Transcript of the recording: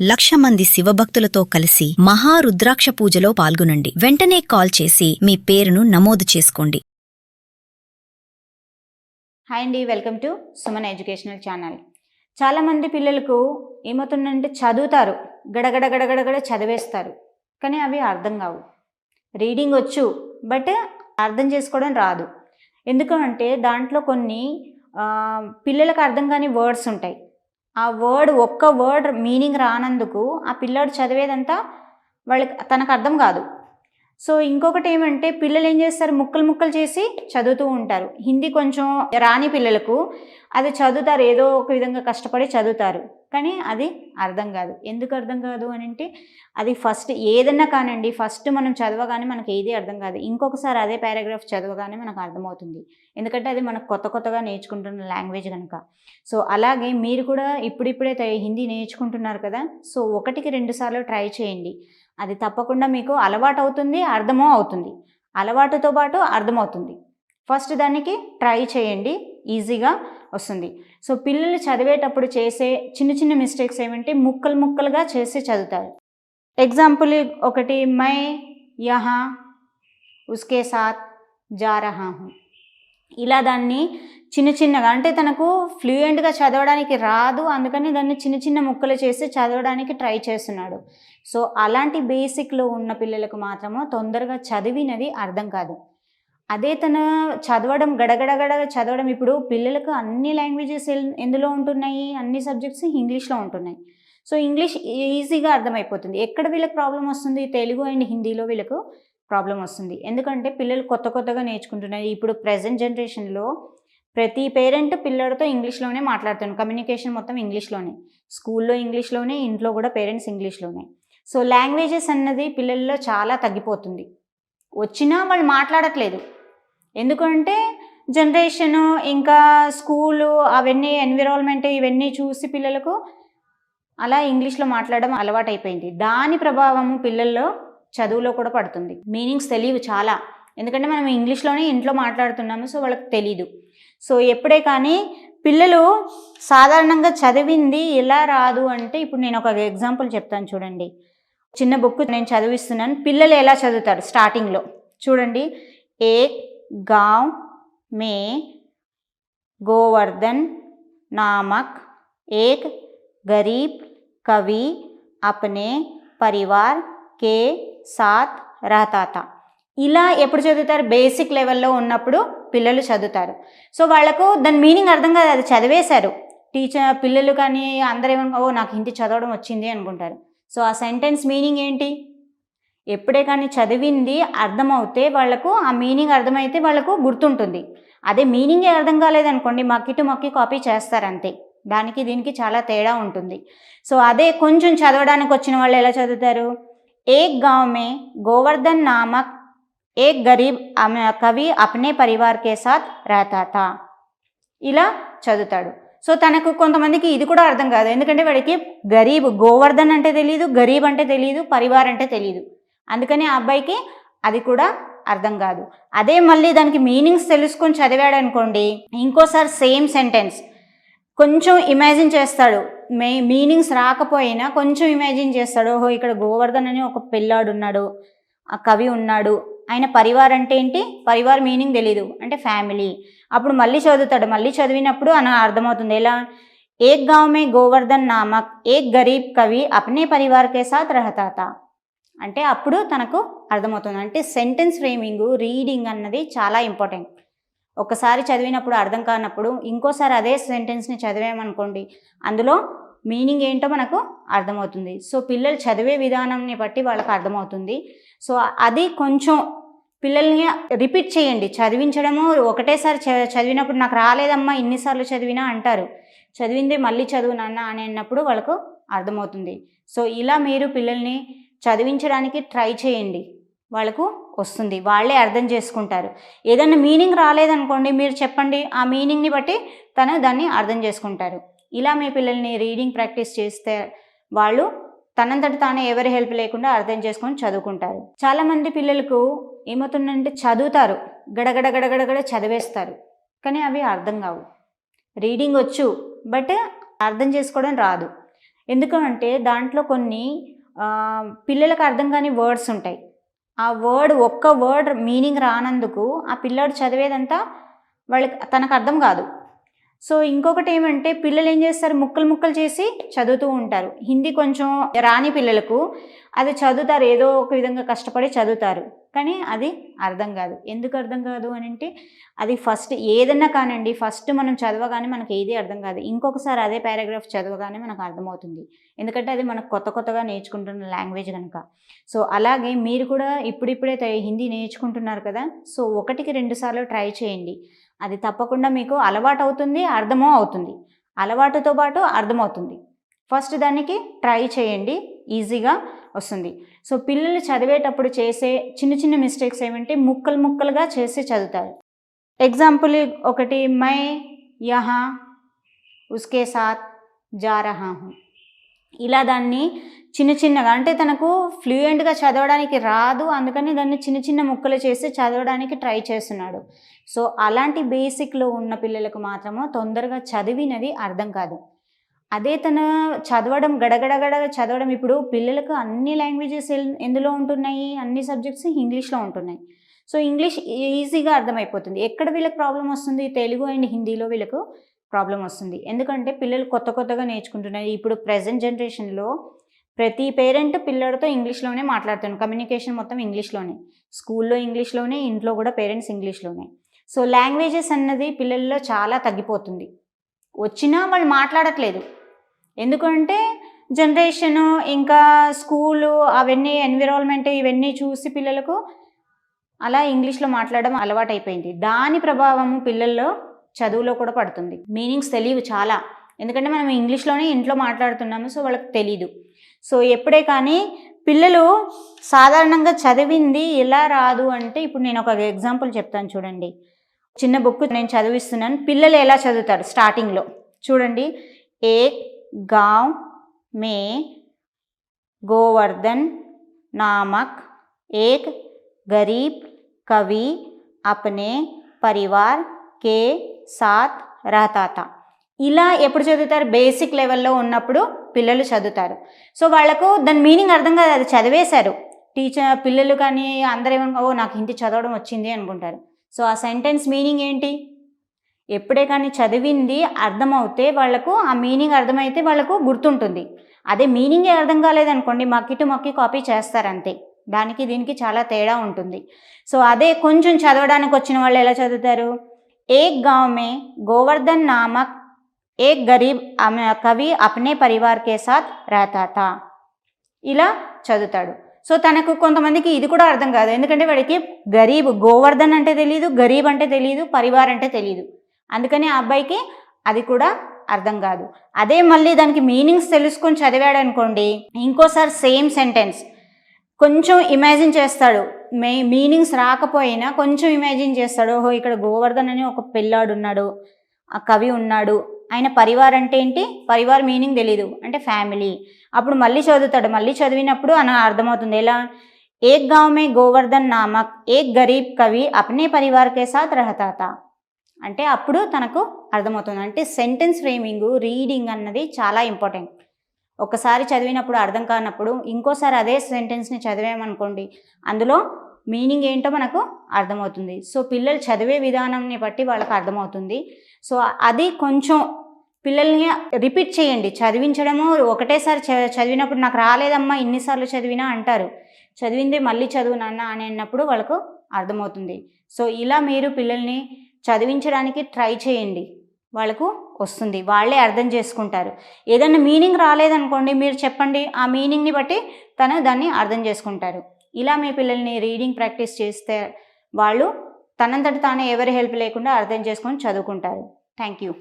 1,00,000 మంది శివభక్తులతో కలిసి మహారుద్రాక్ష పూజలో పాల్గొనండి. వెంటనే కాల్ చేసి మీ పేరును నమోదు చేసుకోండి. హాయ్ అండి, welcome to Suman educational channel. చాలామంది పిల్లలకు ఏమవుతుందంటే చదువుతారు, గడగడ చదివేస్తారు, కానీ అవి అర్థం కావు. రీడింగ్ వచ్చు, బట్ అర్థం చేసుకోవడం రాదు. ఎందుకంటే దాంట్లో కొన్ని పిల్లలకు అర్థం కాని వర్డ్స్ ఉంటాయి. ఆ ఒక్క వర్డ్ మీనింగ్ రానందుకు ఆ పిల్లాడు చదివేదంతా తనకు అర్థం కాదు. సో ఇంకొకటి ఏమంటే పిల్లలు ఏం చేస్తారు, ముక్కలు చేసి చదువుతూ ఉంటారు. హిందీ కొంచెం రాని పిల్లలకు అది చదువుతారు, ఏదో ఒక విధంగా కష్టపడి చదువుతారు, కానీ అది అర్థం కాదు. ఎందుకు అర్థం కాదు అని అంటే అది ఫస్ట్ ఏదన్నా కానండి, ఫస్ట్ మనం చదవగానే మనకి ఏది అర్థం కాదు, ఇంకొకసారి అదే పారాగ్రాఫ్ చదవగానే మనకు అర్థమవుతుంది. ఎందుకంటే అది మనకు కొత్తగా నేర్చుకుంటున్న లాంగ్వేజ్ కనుక. సో అలాగే మీరు కూడా ఇప్పుడిప్పుడే హిందీ నేర్చుకుంటున్నారు కదా, సో 1-2 సార్లు ట్రై చేయండి. అది తప్పకుండా మీకు అలవాటు అవుతుంది, అర్థమూ అవుతుంది. అలవాటుతో పాటు అర్థమవుతుంది. ఫస్ట్ దానికి ట్రై చేయండి, ఈజీగా వస్తుంది. సో పిల్లలు చదివేటప్పుడు చేసే చిన్న మిస్టేక్స్ ఏమంటే ముక్కలుగా చేసి చదువుతారు. ఎగ్జాంపుల్ ఒకటి, మై యహా ఉస్కే సాత్ జా రహా హూ, ఇలా దాన్ని చిన్నగా అంటే తనకు ఫ్లూయెంట్గా చదవడానికి రాదు, అందుకని దాన్ని చిన్న ముక్కలు చేసి చదవడానికి ట్రై చేస్తున్నాడు. సో అలాంటి బేసిక్లో ఉన్న పిల్లలకు మాత్రము తొందరగా చదివినది అర్థం కాదు. అదే తన చదవడం గడగడ చదవడం, ఇప్పుడు పిల్లలకు అన్ని లాంగ్వేజెస్ ఎందులో ఉంటున్నాయి, అన్ని సబ్జెక్ట్స్ ఇంగ్లీష్లో ఉంటున్నాయి. సో ఇంగ్లీష్ ఈజీగా అర్థమైపోతుంది. ఎక్కడ వీళ్ళకి ప్రాబ్లం వస్తుంది, తెలుగు అండ్ హిందీలో వీళ్ళకు ప్రాబ్లం వస్తుంది. ఎందుకంటే పిల్లలు కొత్తగా నేర్చుకుంటున్నారు. ఇప్పుడు ప్రజెంట్ జనరేషన్లో ప్రతి పేరెంట్ పిల్లలతో ఇంగ్లీష్లోనే మాట్లాడుతున్నారు. కమ్యూనికేషన్ మొత్తం ఇంగ్లీష్లోనే, స్కూల్లో ఇంగ్లీష్లోనే, ఇంట్లో కూడా పేరెంట్స్ ఇంగ్లీష్లోనే. సో లాంగ్వేజెస్ అన్నది పిల్లల్లో చాలా తగ్గిపోతుంది. వచ్చినా వాళ్ళు మాట్లాడట్లేదు. ఎందుకంటే జనరేషను ఇంకా స్కూలు అవన్నీ ఎన్విరాన్మెంట్ ఇవన్నీ చూసి పిల్లలకు అలా ఇంగ్లీష్లో మాట్లాడడం అలవాటైపోయింది. దాని ప్రభావము పిల్లల్లో చదువులో కూడా పడుతుంది. మీనింగ్స్ తెలియవు చాలా, ఎందుకంటే మనం ఇంగ్లీష్లోనే ఇంట్లో మాట్లాడుతున్నాము, సో వాళ్ళకి తెలీదు. సో ఎప్పుడే కానీ పిల్లలు సాధారణంగా చదివింది ఎలా రాదు అంటే, ఇప్పుడు నేను ఒక ఎగ్జాంపుల్ చెప్తాను చూడండి. చిన్న బుక్ నేను చదివిస్తున్నాను, పిల్లలు ఎలా చదువుతారు స్టార్టింగ్లో చూడండి. ఏక్ గాంవ్ మే గోవర్ధన్ నామక్ ఏక్ గరీబ్ కవి అప్నే పరివార్ కే సాత్ రహతా థా. ఇలా ఎప్పుడు చదువుతారు, బేసిక్ లెవెల్లో ఉన్నప్పుడు పిల్లలు చదువుతారు. సో వాళ్ళకు దాని మీనింగ్ అర్థం కాదు, అది చదివేశారు. పిల్లలు కానీ అందరూ ఏమనుకో, ఓ నాకు హిందీ చదవడం వచ్చింది అనుకుంటారు. సో ఆ సెంటెన్స్ మీనింగ్ ఏంటి, ఎప్పుడే కానీ చదివింది అర్థమవుతే వాళ్ళకు ఆ మీనింగ్ అర్థమైతే వాళ్ళకు గుర్తుంటుంది. అదే మీనింగే అర్థం కాలేదనుకోండి, మక్కి కాపీ చేస్తారంతే. దానికి దీనికి చాలా తేడా ఉంటుంది. సో అదే కొంచెం చదవడానికి వచ్చిన వాళ్ళు ఎలా చదువుతారు, ఏక్ గాంవ్ మే గోవర్ధన్ నామక్ ఏక్ గరీబ్ కవి అప్నే పరివార్ కే సాత్ రహతా థా, ఇలా చదువుతాడు. సో తనకు కొంతమందికి ఇది కూడా అర్థం కాదు, ఎందుకంటే వాడికి గరీబ్, గోవర్ధన్ అంటే తెలియదు, గరీబ్ అంటే తెలియదు, పరివార్ అంటే తెలియదు. అందుకని ఆ అబ్బాయికి అది కూడా అర్థం కాదు. అదే మళ్ళీ దానికి మీనింగ్స్ తెలుసుకొని చదివాడు అనుకోండి, ఇంకోసారి సేమ్ సెంటెన్స్ కొంచెం ఇమాజిన్ చేస్తాడు. మీనింగ్స్ రాకపోయినా కొంచెం ఇమాజిన్ చేస్తాడు. ఓహో ఇక్కడ గోవర్ధన్ అని ఒక పిల్లాడు ఉన్నాడు, ఆ కవి ఉన్నాడు, ఆయన పరివార్ అంటే ఏంటి, పరివార్ మీనింగ్ తెలీదు అంటే ఫ్యామిలీ. అప్పుడు మళ్ళీ చదువుతాడు, మళ్ళీ చదివినప్పుడు అర్థమవుతుంది. ఎలా, ఏక్ గాంవ్ మే గోవర్ధన్ నామక్ ఏక్ గరీబ్ కవి అప్నే పరివార్ కే సాత్ రహతా థా అంటే అప్పుడు తనకు అర్థమవుతుంది. అంటే సెంటెన్స్ ఫ్రేమింగ్, రీడింగ్ అన్నది చాలా ఇంపార్టెంట్. ఒకసారి చదివినప్పుడు అర్థం కానప్పుడు ఇంకోసారి అదే సెంటెన్స్ని చదివామనుకోండి, అందులో మీనింగ్ ఏంటో మనకు అర్థమవుతుంది. సో పిల్లలు చదివే విధానాన్ని బట్టి వాళ్ళకి అర్థమవుతుంది. సో అది కొంచెం పిల్లల్ని రిపీట్ చేయండి. చదివించడము ఒకటేసారి చదివినప్పుడు నాకు రాలేదమ్మా ఇన్నిసార్లు చదివినా అంటారు. చదివింది మళ్ళీ చదువు నాన్న అని అన్నప్పుడు వాళ్ళకు అర్థమవుతుంది. సో ఇలా మీరు పిల్లల్ని చదివించడానికి ట్రై చేయండి, వాళ్ళకు వస్తుంది, వాళ్ళే అర్థం చేసుకుంటారు. ఏదైనా మీనింగ్ రాలేదనుకోండి, మీరు చెప్పండి, ఆ మీనింగ్ని బట్టి దాన్ని అర్థం చేసుకుంటారు. ఇలా మీ పిల్లల్ని రీడింగ్ ప్రాక్టీస్ చేస్తే వాళ్ళు తనంతట తానే ఎవరి హెల్ప్ లేకుండా అర్థం చేసుకొని చదువుకుంటారు. చాలామంది పిల్లలకు ఏమవుతుందంటే చదువుతారు, గడగడ చదివేస్తారు, కానీ అవి అర్థం కావు. రీడింగ్ వచ్చు, బట్ అర్థం చేసుకోవడం రాదు. ఎందుకంటే దాంట్లో కొన్ని పిల్లలకు అర్థం కాని వర్డ్స్ ఉంటాయి. ఆ ఒక్క వర్డ్ మీనింగ్ రానందుకు ఆ పిల్లాడు చదివేదంతా తనకు అర్థం కాదు. సో ఇంకొకటి ఏమంటే పిల్లలు ఏం చేస్తారు, ముక్కలు ముక్కలు చేసి చదువుతూ ఉంటారు. హిందీ కొంచెం రాని పిల్లలకు అది చదువుతారు, ఏదో ఒక విధంగా కష్టపడి చదువుతారు, కానీ అది అర్థం కాదు. ఎందుకు అర్థం కాదు అని అంటే అది ఫస్ట్ ఏదన్నా కానండి, ఫస్ట్ మనం చదవగానే మనకి ఏది అర్థం కాదు, ఇంకొకసారి అదే పారాగ్రాఫ్ చదవగానే మనకు అర్థమవుతుంది. ఎందుకంటే అది మనకు కొత్తగా నేర్చుకుంటున్న లాంగ్వేజ్ కనుక. సో అలాగే మీరు కూడా ఇప్పుడిప్పుడే హిందీ నేర్చుకుంటున్నారు కదా, సో 1-2 సార్లు ట్రై చేయండి. అది తప్పకుండా మీకు అలవాటు అవుతుంది, అర్థమూ అవుతుంది. అలవాటుతో పాటు అర్థమవుతుంది. ఫస్ట్ దానికి ట్రై చేయండి, ఈజీగా వస్తుంది. సో పిల్లలు చదివేటప్పుడు చేసే చిన్న చిన్న మిస్టేక్స్ ఏమంటే ముక్కలుగా చేసి చదువుతారు. ఎగ్జాంపుల్ ఒకటి, మై యహా ఉస్కే సాత్ జా రహా హూ, ఇలా దాన్ని చిన్నగా అంటే తనకు ఫ్లూయెంట్గా చదవడానికి రాదు, అందుకని దాన్ని చిన్న ముక్కలు చేసి చదవడానికి ట్రై చేస్తున్నాడు. సో అలాంటి బేసిక్లో ఉన్న పిల్లలకు మాత్రము తొందరగా చదివినది అర్థం కాదు. అదే తన చదవడం గడగడ చదవడం, ఇప్పుడు పిల్లలకు అన్ని లాంగ్వేజెస్ ఎందులో ఉంటున్నాయి, అన్ని సబ్జెక్ట్స్ ఇంగ్లీష్లో ఉంటున్నాయి. సో ఇంగ్లీష్ ఈజీగా అర్థమైపోతుంది. ఎక్కడ వీళ్ళకి ప్రాబ్లం వస్తుంది, తెలుగు అండ్ హిందీలో వీళ్ళకు ప్రాబ్లం వస్తుంది. ఎందుకంటే పిల్లలు కొత్తగా నేర్చుకుంటున్నారు. ఇప్పుడు ప్రజెంట్ జనరేషన్లో ప్రతి పేరెంట్ పిల్లడితో ఇంగ్లీష్లోనే మాట్లాడుతున్నారు. కమ్యూనికేషన్ మొత్తం ఇంగ్లీష్లోనే, స్కూల్లో ఇంగ్లీష్లోనే, ఇంట్లో కూడా పేరెంట్స్ ఇంగ్లీష్లోనే. సో లాంగ్వేజెస్ అన్నది పిల్లల్లో చాలా తగ్గిపోతుంది. వచ్చినా వాళ్ళు మాట్లాడట్లేదు. ఎందుకంటే జనరేషను ఇంకా స్కూలు అవన్నీ ఎన్విరాన్మెంట్ ఇవన్నీ చూసి పిల్లలకు అలా ఇంగ్లీష్లో మాట్లాడడం అలవాటైపోయింది. దాని ప్రభావము పిల్లల్లో చదువులో కూడా పడుతుంది. మీనింగ్స్ తెలియవు చాలా, ఎందుకంటే మనం ఇంగ్లీష్లోనే ఇంట్లో మాట్లాడుతున్నాము, సో వాళ్ళకి తెలీదు. సో ఎప్పుడే కానీ పిల్లలు సాధారణంగా చదివింది ఎలా రాదు అంటే, ఇప్పుడు నేను ఒక ఎగ్జాంపుల్ చెప్తాను చూడండి. చిన్న బుక్ నేను చదివిస్తున్నాను, పిల్లలు ఎలా చదువుతారు స్టార్టింగ్లో చూడండి. ఏక్ గాంవ్ మే గోవర్ధన్ నామక్ ఏక్ గరీబ్ కవి అప్నే పరివార్ కే సాత్ రహతా థా. ఇలా ఎప్పుడు చదువుతారు, బేసిక్ లెవెల్లో ఉన్నప్పుడు పిల్లలు చదువుతారు. సో వాళ్ళకు దాని మీనింగ్ అర్థం కాదు, అది చదివేశారు. పిల్లలు కానీ అందరూ ఏమన్నా, ఓ నాకు హిందీ చదవడం వచ్చింది అనుకుంటారు. సో ఆ సెంటెన్స్ మీనింగ్ ఏంటి, ఎప్పుడే కానీ చదివింది అర్థమవుతే వాళ్ళకు ఆ మీనింగ్ అర్థమైతే వాళ్ళకు గుర్తుంటుంది. అదే మీనింగే అర్థం కాలేదనుకోండి, మక్కి కాపీ చేస్తారంతే. దానికి దీనికి చాలా తేడా ఉంటుంది. సో అదే కొంచెం చదవడానికి వచ్చిన వాళ్ళు ఎలా చదువుతారు, ఏక్ గాంవ్ మే గోవర్ధన్ నామక్ ఏక్ గరీబ్ కవి అప్నే పరివార్ కే సాత్ రహతా థా, ఇలా చదువుతాడు. సో తనకు కొంతమందికి ఇది కూడా అర్థం కాదు, ఎందుకంటే వాడికి గరీబ్, గోవర్ధన్ అంటే తెలియదు, గరీబ్ అంటే తెలియదు, పరివార్ అంటే తెలియదు. అందుకని ఆ అబ్బాయికి అది కూడా అర్థం కాదు. అదే మళ్ళీ దానికి మీనింగ్స్ తెలుసుకొని చదివాడు అనుకోండి, ఇంకోసారి సేమ్ సెంటెన్స్ కొంచెం ఇమాజిన్ చేస్తాడు. మీనింగ్స్ రాకపోయినా కొంచెం ఇమాజిన్ చేస్తాడు. ఓహో ఇక్కడ గోవర్ధన్ అని ఒక పిల్లాడు ఉన్నాడు, ఆ కవి ఉన్నాడు, ఆయన పరివార్ అంటే ఏంటి, పరివార్ మీనింగ్ తెలీదు అంటే ఫ్యామిలీ. అప్పుడు మళ్ళీ చదువుతాడు, మళ్ళీ చదివినప్పుడు అర్థమవుతుంది. ఎలా, ఏక్ గాంవ్ మే గోవర్ధన్ నామక్ ఏక్ గరీబ్ కవి అప్నే పరివార్ కే సాత్ రహతా థా అంటే అప్పుడు తనకు అర్థమవుతుంది. అంటే సెంటెన్స్ ఫ్రేమింగ్, రీడింగ్ అన్నది చాలా ఇంపార్టెంట్. ఒకసారి చదివినప్పుడు అర్థం కానప్పుడు ఇంకోసారి అదే సెంటెన్స్ని చదివామనుకోండి, అందులో మీనింగ్ ఏంటో మనకు అర్థమవుతుంది. సో పిల్లలు చదివే విధానాన్ని బట్టి వాళ్ళకి అర్థమవుతుంది. సో అది కొంచెం పిల్లల్ని రిపీట్ చేయండి. చదివించడము ఒకటేసారి చదివినప్పుడు నాకు రాలేదమ్మా ఇన్నిసార్లు చదివినా అంటారు. చదివిందే మళ్ళీ చదువు నాన్న అని అన్నప్పుడు వాళ్ళకు అర్థమవుతుంది. సో ఇలా మీరు పిల్లల్ని చదివించడానికి ట్రై చేయండి, వాళ్ళకు వస్తుంది, వాళ్ళే అర్థం చేసుకుంటారు. ఏదైనా మీనింగ్ రాలేదనుకోండి మీరు చెప్పండి, ఆ మీనింగ్ని బట్టి దాన్ని అర్థం చేసుకుంటారు. ఇలా మీ పిల్లల్ని రీడింగ్ ప్రాక్టీస్ చేస్తే వాళ్ళు తనంతట తానే ఎవరి హెల్ప్ లేకుండా అర్థం చేసుకొని చదువుకుంటారు. Thank you.